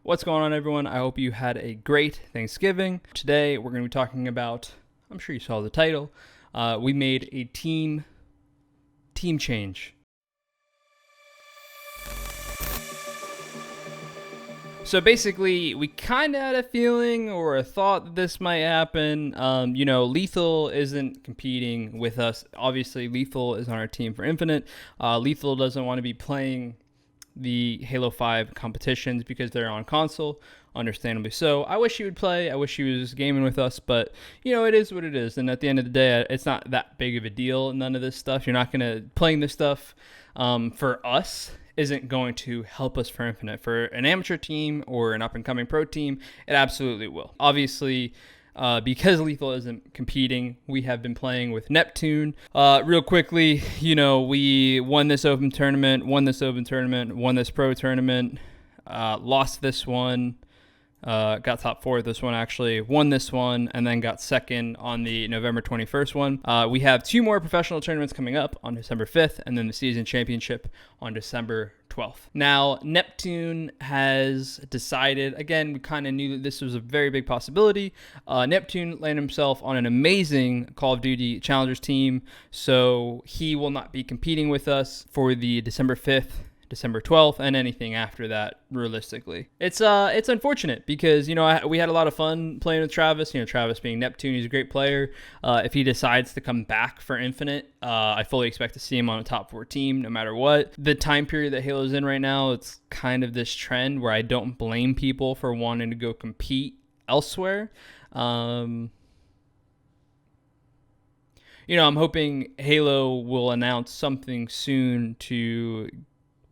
What's going on, everyone? I hope you had a great Thanksgiving. Today, we're going to be talking about, I'm sure you saw the title, we made a team change. So basically, we kind of had a feeling or a thought that this might happen. Lethal isn't competing with us. Obviously, Lethal is on our team for Infinite. Lethal doesn't want to be playing the Halo 5 competitions because they're on console, understandably so. I wish he would play. I wish he was gaming with us, but, it is what it is. And at the end of the day, it's not that big of a deal, none of this stuff. You're not going to, playing this stuff for us isn't going to help us for Infinite. For an amateur team or an up-and-coming pro team, it absolutely will. Obviously, because Lethal isn't competing, we have been playing with Neptune. Real quickly, we won this open tournament, won this pro tournament, lost this one, got top 4 at this one actually, won this one, and then got second on the November 21st one. We have 2 more professional tournaments coming up on December 5th, and then the season championship on December 12th. Now, Neptune has decided, again, we kind of knew that this was a very big possibility. Neptune landed himself on an amazing Call of Duty Challengers team, so he will not be competing with us for the December 5th, December 12th, and anything after that, realistically. It's unfortunate because, we had a lot of fun playing with Travis. Travis being Neptune, he's a great player. If he decides to come back for Infinite, I fully expect to see him on a top 4 team no matter what. The time period that Halo's in right now, it's kind of this trend where I don't blame people for wanting to go compete elsewhere. I'm hoping Halo will announce something soon to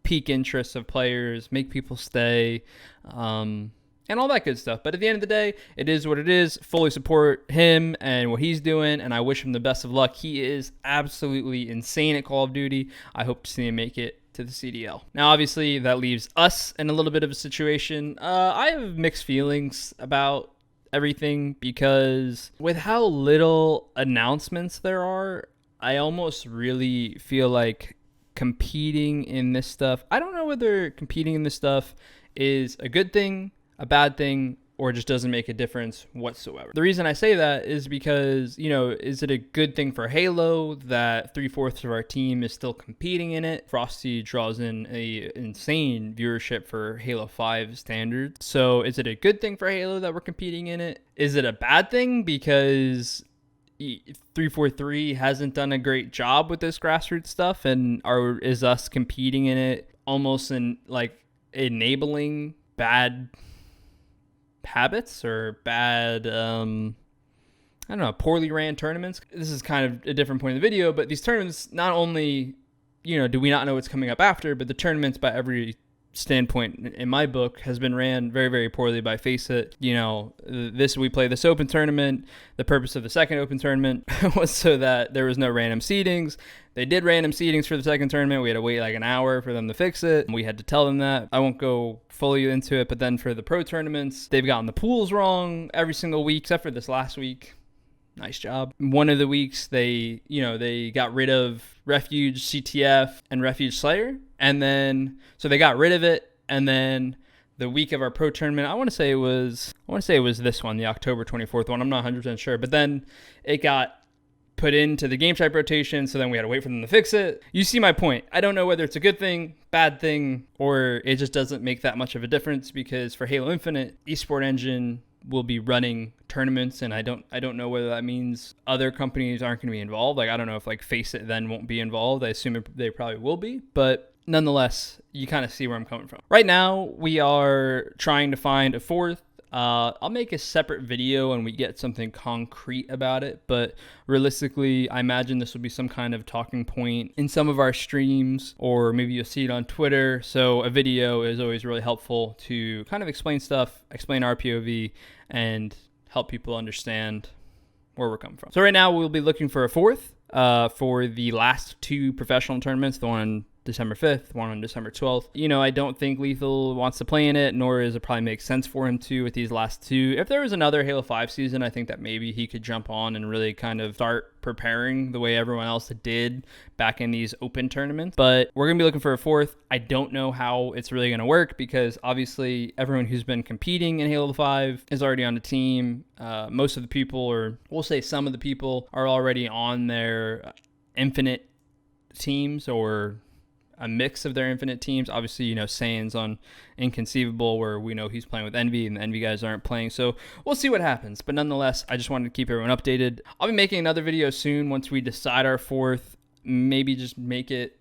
peak interest of players, make people stay, and all that good stuff. But at the end of the day, it is what it is. Fully support him and what he's doing, and I wish him the best of luck. He is absolutely insane at Call of Duty. I hope to see him make it to the CDL. Now, obviously, that leaves us in a little bit of a situation. I have mixed feelings about everything because with how little announcements there are, I almost really feel like competing in this stuff, I don't know whether competing in this stuff is a good thing, a bad thing, or just doesn't make a difference whatsoever. The reason I say that is because, is it a good thing for Halo that 3/4 of our team is still competing in it? Frosty draws in a insane viewership for Halo 5 standards. So is it a good thing for Halo that we're competing in it? Is it a bad thing because 343 hasn't done a great job with this grassroots stuff, and is us competing in it almost in enabling bad habits or bad poorly ran tournaments? This is kind of a different point in the video, but these tournaments, not only do we not know what's coming up after, but the tournaments by every standpoint in my book has been ran very, very poorly by FACEIT. We play this open tournament. The purpose of the second open tournament was so that there was no random seedings. They did random seedings for the second tournament. We had to wait like an hour for them to fix it. We had to tell them that. I won't go fully into it, but then for the pro tournaments, they've gotten the pools wrong every single week except for this last week. Nice job. One of the weeks they got rid of Refuge CTF and Refuge Slayer. And then, so they got rid of it. And then the week of our pro tournament, I want to say it was this one, the October 24th one. I'm not 100% sure. But then it got put into the game type rotation. So then we had to wait for them to fix it. You see my point. I don't know whether it's a good thing, bad thing, or it just doesn't make that much of a difference because for Halo Infinite, Esport Engine will be running tournaments, and I don't know whether that means other companies aren't going to be involved. I don't know if FACEIT then won't be involved. I assume they probably will be, but nonetheless, you kind of see where I'm coming from. Right now, we are trying to find a 4th. I'll make a separate video when we get something concrete about it, but realistically, I imagine this will be some kind of talking point in some of our streams, or maybe you'll see it on Twitter. So a video is always really helpful to kind of explain stuff, explain our POV, and help people understand where we're coming from. So right now, we'll be looking for a 4th for the last 2 professional tournaments, the one December 5th, one on December 12th. You know, I don't think Lethal wants to play in it, nor does it probably make sense for him to with these last two. If there was another Halo 5 season, I think that maybe he could jump on and really kind of start preparing the way everyone else did back in these open tournaments. But we're going to be looking for a fourth. I don't know how it's really going to work because obviously everyone who's been competing in Halo 5 is already on the team. Most of the people, or we'll say some of the people, are already on their Infinite teams or a mix of their Infinite teams. Obviously, you know, Saiyans on Inconceivable, where we know he's playing with Envy and the Envy guys aren't playing. So we'll see what happens. But nonetheless, I just wanted to keep everyone updated. I'll be making another video soon once we decide our fourth. Maybe just make it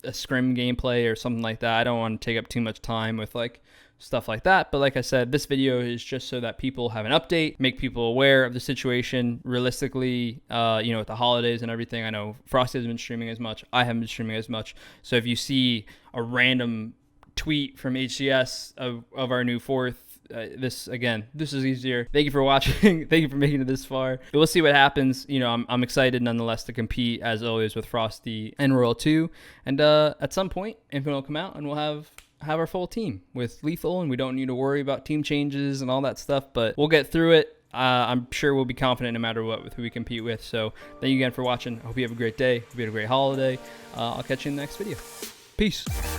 a scrim gameplay or something like that. I don't want to take up too much time with like stuff like that. But like I said, this video is just so that people have an update, make people aware of the situation. Realistically, you know, with the holidays and everything, I know Frosty hasn't been streaming as much. I haven't been streaming as much. So if you see a random tweet from HCS of our new fourth, this is easier. Thank you for watching. Thank you for making it this far. We'll see what happens. You know, I'm excited nonetheless to compete as always with Frosty and Royal 2. And at some point, Infinite will come out and we'll have our full team with Lethal, and we don't need to worry about team changes and all that stuff, but we'll get through it. I'm sure we'll be confident no matter what with who we compete with. So thank you again for watching. I hope you have a great day. Hope you had a great holiday. I'll catch you in the next video. Peace.